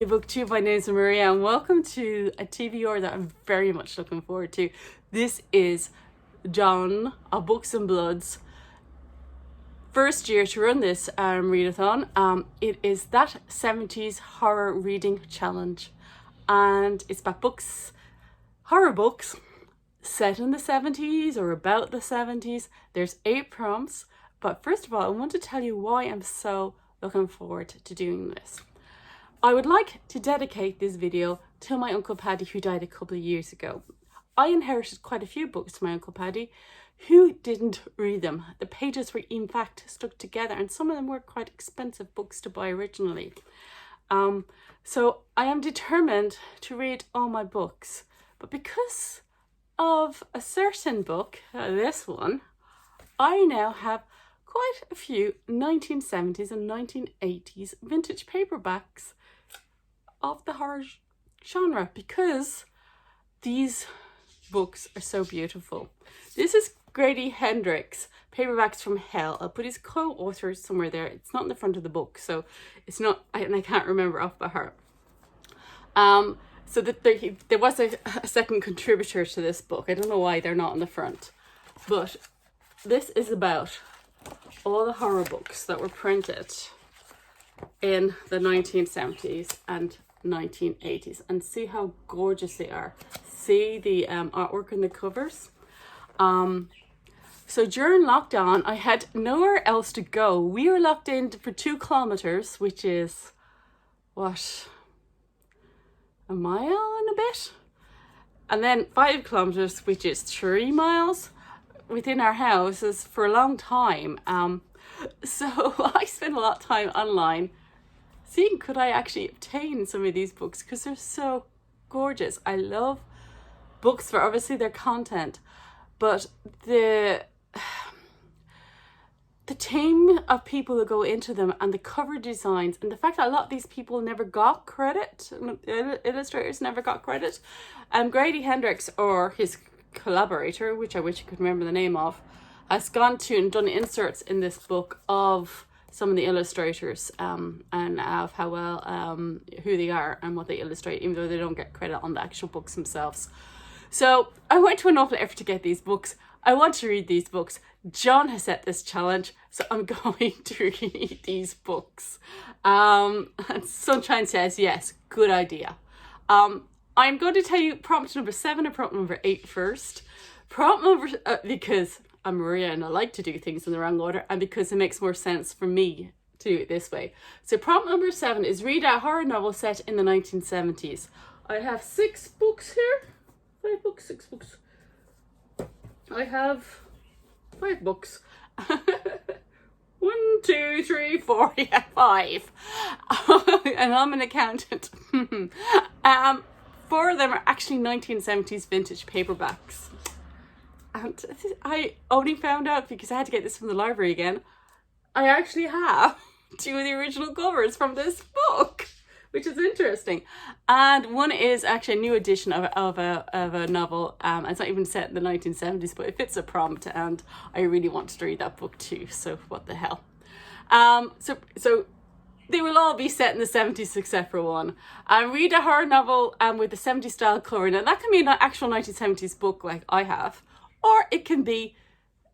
Booktube, my name is Maria and welcome to a TBR that I'm very much looking forward to. This is John of Books and Blood's first year to run this readathon. It is that 70s horror reading challenge, and it's about books, horror books set in the 70s or about the 70s. There's 8 prompts, but first of all I want to tell you why I'm so looking forward to doing this. I would like to dedicate this video to my Uncle Paddy, who died a couple of years ago. I inherited quite a few books from my Uncle Paddy, who didn't read them. The pages were in fact stuck together, and some of them were quite expensive books to buy originally. So I am determined to read all my books, but because of a certain book, this one, I now have quite a few 1970s and 1980s vintage paperbacks of the horror genre, because these books are so beautiful. This is Grady Hendricks, Paperbacks from Hell. I'll put his co-author somewhere there. It's not in the front of the book, so it's not, and I can't remember off by heart. So that there was a second contributor to this book. I don't know why they're not on the front, but this is about all the horror books that were printed in the 1970s and 1980s, and see how gorgeous they are. See the artwork in the covers. So during lockdown I had nowhere else to go. We were locked in for 2 kilometers, which is what, a mile and a bit, and then 5 kilometers, which is 3 miles within our houses for a long time. So I spent a lot of time online seeing could I actually obtain some of these books, because they're so gorgeous. I love books for obviously their content, but the team of people that go into them, and the cover designs, and the fact that a lot of these people never got credit, illustrators never got credit. Grady Hendricks, or his collaborator, which I wish I could remember the name of, has gone to and done inserts in this book of some of the illustrators, and of how well who they are and what they illustrate, even though they don't get credit on the actual books themselves. So I went to an awful effort to get these books. I want to read these books. John has set this challenge, so I'm going to read these books. And Sunshine says yes, good idea. I'm going to tell you prompt number 7 and prompt number 8 first. Prompt number, because I'm Maria and I like to do things in the wrong order, and because it makes more sense for me to do it this way. So prompt number 7 is read a horror novel set in the 1970s. I have 6 books here. 5 books, 6 books. I have 5 books. 1, 2, 3, 4, yeah, 5. And I'm an accountant. 4 of them are actually 1970s vintage paperbacks. And I only found out because I had to get this from the library again. I actually have 2 of the original covers from this book, which is interesting. And one is actually a new edition of a novel. It's not even set in the 1970s, but it fits a prompt, and I really wanted to read that book too. So what the hell? So they will all be set in the 70s except for one. Read a horror novel with the 70s style cover. Now that can be an actual 1970s book like I have, or it can be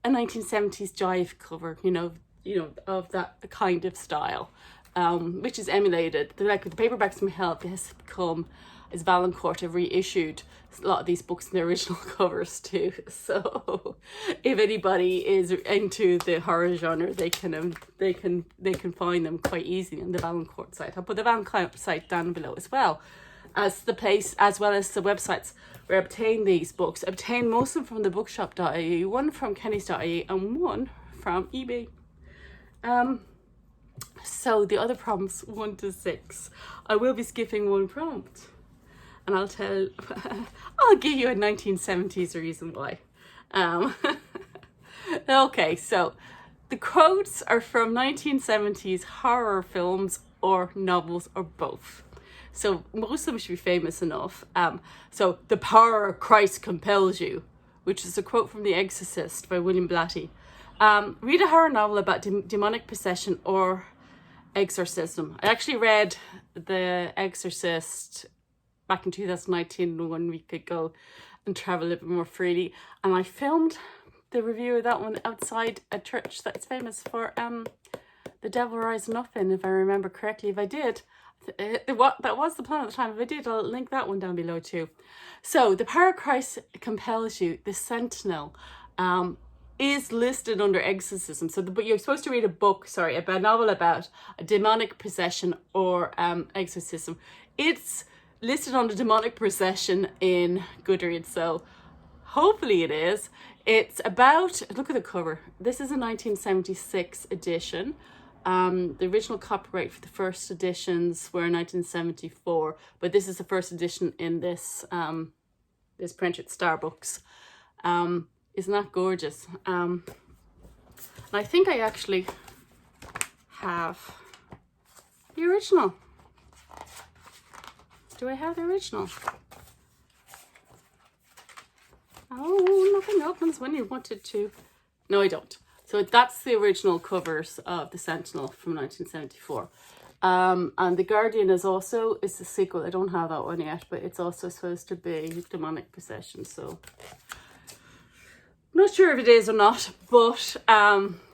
a 1970s jive cover, you know, of that kind of style, which is emulated. Like the Paperbacks from Hell has become, as Valancourt have reissued a lot of these books in their original covers too. So if anybody is into the horror genre, they can find them quite easily on the Valancourt site. I'll put the Valancourt site down below as well as the place, as well as the websites where I obtain these books. I obtain most of them from the bookshop.ie, one from Kenny's.ie, and one from eBay. So the other prompts 1 to 6, I will be skipping one prompt, and I'll give you a 1970s reason why. Okay, so the quotes are from 1970s horror films or novels or both. So most of them should be famous enough. So the power of Christ compels you, which is a quote from The Exorcist by William Blatty. Read a horror novel about demonic possession or exorcism. I actually read The Exorcist back in 2019 when we could go and travel a little bit more freely, and I filmed the review of that one outside a church that's famous for The Devil Rising Up in, if I remember correctly. If I did, that was the plan at the time. If I did, I'll link that one down below too. So the power of Christ compels you. The Sentinel is listed under exorcism. So you're supposed to read a novel about a demonic possession or exorcism. It's listed under demonic possession in Goodreads, so hopefully it is. It's about, look at the cover. This is a 1976 edition. The original copyright for the first editions were 1974, but this is the first edition in this this print at Starbucks. Isn't that gorgeous? And I think I actually have the original. Do I have the original? Oh, nothing opens when you wanted to. No, I don't. So that's the original covers of The Sentinel from 1974. And The Guardian is the sequel. I don't have that one yet, but it's also supposed to be demonic possession. So not sure if it is or not, but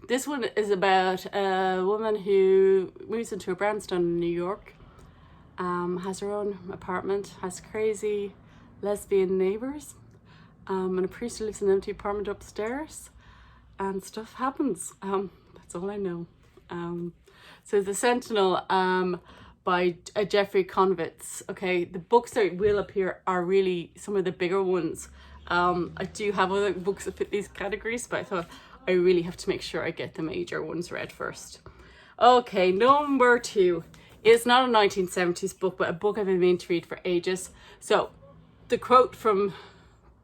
this one is about a woman who moves into a brownstone in New York, has her own apartment, has crazy lesbian neighbours, and a priest who lives in an empty apartment upstairs, and stuff happens. That's all I know. So The Sentinel by Jeffrey Konvitz. Okay, the books that will appear are really some of the bigger ones. I do have other books that fit these categories, but I thought I really have to make sure I get the major ones read first. Okay, number 2. It's not a 1970s book, but a book I've been meaning to read for ages. So the quote from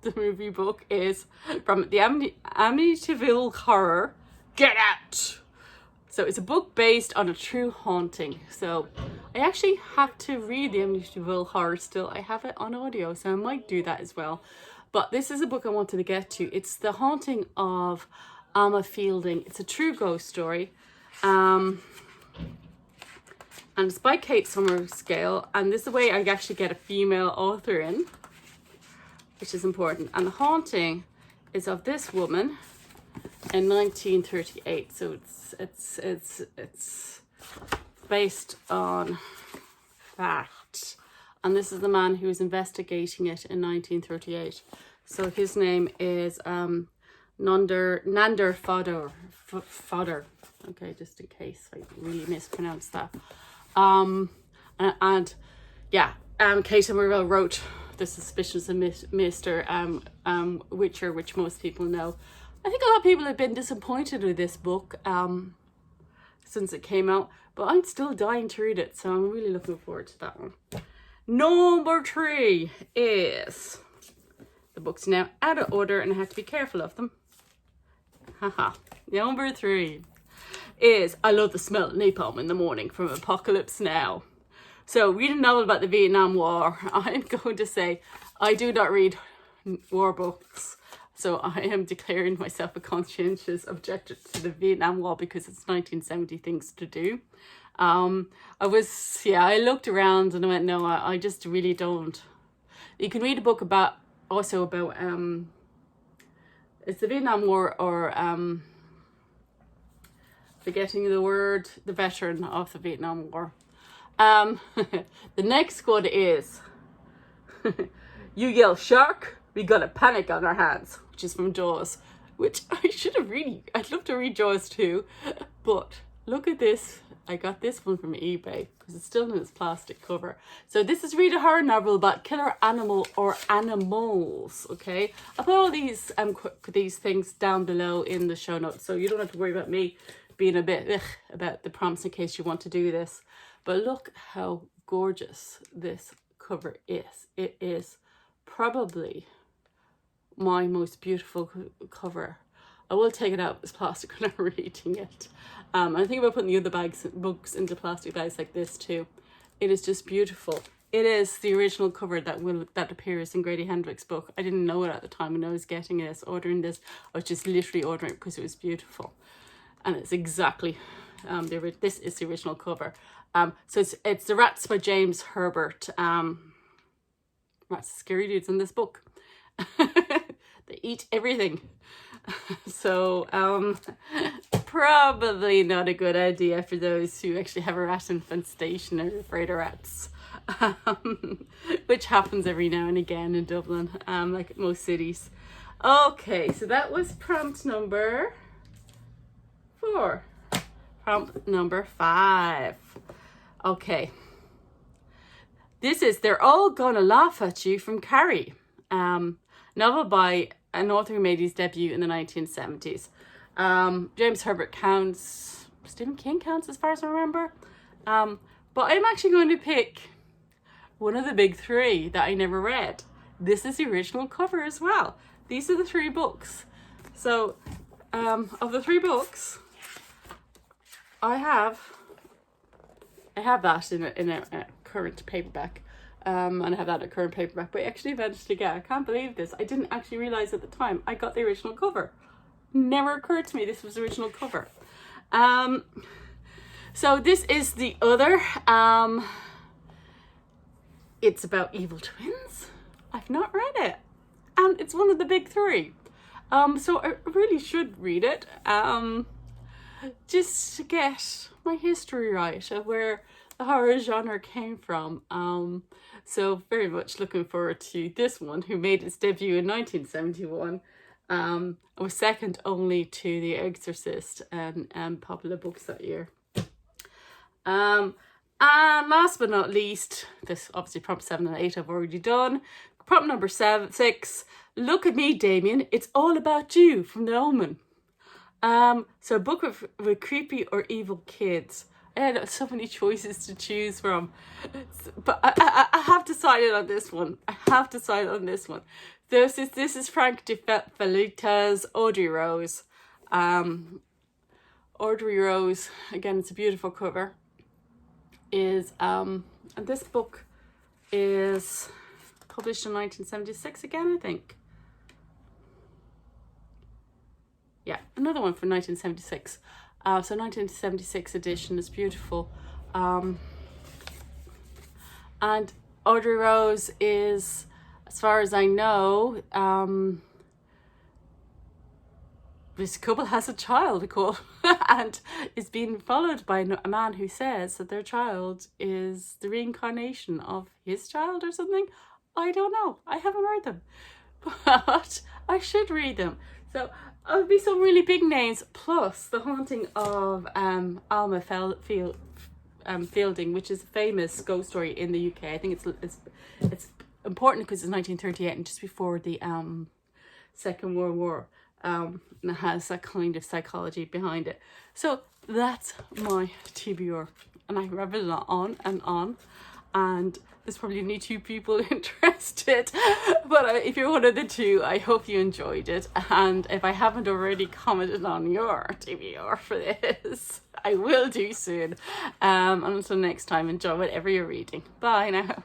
the movie book is from the Amityville Horror, "Get out!" So it's a book based on a true haunting. So I actually have to read the Amityville Horror still. I have it on audio, so I might do that as well. But this is a book I wanted to get to. It's The Haunting of Alma Fielding. It's a true ghost story. And it's by Kate Summerscale. And this is the way I actually get a female author in, which is important. And the haunting is of this woman in 1938. So it's based on fact. And this is the man who was investigating it in 1938. So his name is Nander Fodder. Okay, just in case I really mispronounced that. Kate Summerscale wrote The Suspicions of Mr. Witcher, which most people know. I think a lot of people have been disappointed with this book since it came out, but I'm still dying to read it, so I'm really looking forward to that one. Number 3 is, the book's now out of order and I have to be careful of them. Haha. Number 3 is I Love the Smell of Napalm in the Morning from Apocalypse Now. So read a novel about the Vietnam War. I'm going to say I do not read war books. So I am declaring myself a conscientious objector to the Vietnam War because it's 1970 things to do. I looked around and I went, no, I just really don't. You can read a book about it's the Vietnam War or forgetting the word, the veteran of the Vietnam War. The next one is You Yell Shark, We Got a Panic on Our Hands, which is from Jaws, which I'd love to read Jaws too, but look at this. I got this one from eBay because it's still in its plastic cover. So this is read a horror novel about killer animal or animals. Okay, I'll put all these things down below in the show notes, so you don't have to worry about me being a bit about the prompts in case you want to do this. But look how gorgeous this cover is. It is probably my most beautiful cover. I will take it out as plastic when I'm reading it. I think about putting the other books into plastic bags like this too. It is just beautiful. It is the original cover that appears in Grady Hendricks' book. I didn't know it at the time when I was ordering this. I was just literally ordering it because it was beautiful. And it's exactly This is the original cover. So it's The Rats by James Herbert. Rats are scary dudes in this book. They eat everything. So probably not a good idea for those who actually have a rat infestation or are afraid of rats. Which happens every now and again in Dublin, like most cities. Okay, so that was prompt number 4. Prompt number 5. Okay. This is They're All Gonna Laugh at You from Carrie. Novel by an author who made his debut in the 1970s. James Herbert counts, Stephen King counts as far as I remember. But I'm actually going to pick one of the big 3 that I never read. This is the original cover as well. These are the 3 books. So, of the 3 books, I have that in a current paperback. And I have that in a current paperback. But I actually managed to get, I can't believe this. I didn't actually realise at the time I got the original cover. Never occurred to me this was the original cover. So this is the other. It's about evil twins. I've not read it. And it's one of the big 3. So I really should read it. Just to get my history right of where the horror genre came from. So very much looking forward to this one, who made its debut in 1971. It was second only to The Exorcist and popular books that year. And last but not least, this obviously prompt 7 and 8 I've already done. Prompt number 6, Look at Me, Damien, It's All About You from the Omen. So a book with creepy or evil kids. I had so many choices to choose from, but I have decided on this one. This is Frank de Felita's Audrey Rose. Audrey Rose, again, it's a beautiful cover. And this book is published in 1976 again, I think. Yeah, another one from 1976. So 1976 edition is beautiful. And Audrey Rose is, as far as I know, this couple has a child called and is being followed by a man who says that their child is the reincarnation of his child or something. I don't know. I haven't read them, but I should read them. So it would be some really big names, plus The Haunting of Alma Fielding, which is a famous ghost story in the UK. I think it's important because it's 1938 and just before the Second World War. And it has that kind of psychology behind it. So that's my TBR, and I rambled on and on, and there's probably only 2 people interested, but if you're one of the 2, I hope you enjoyed it. And if I haven't already commented on your TBR for this, I will do soon. And until next time, enjoy whatever you're reading. Bye now.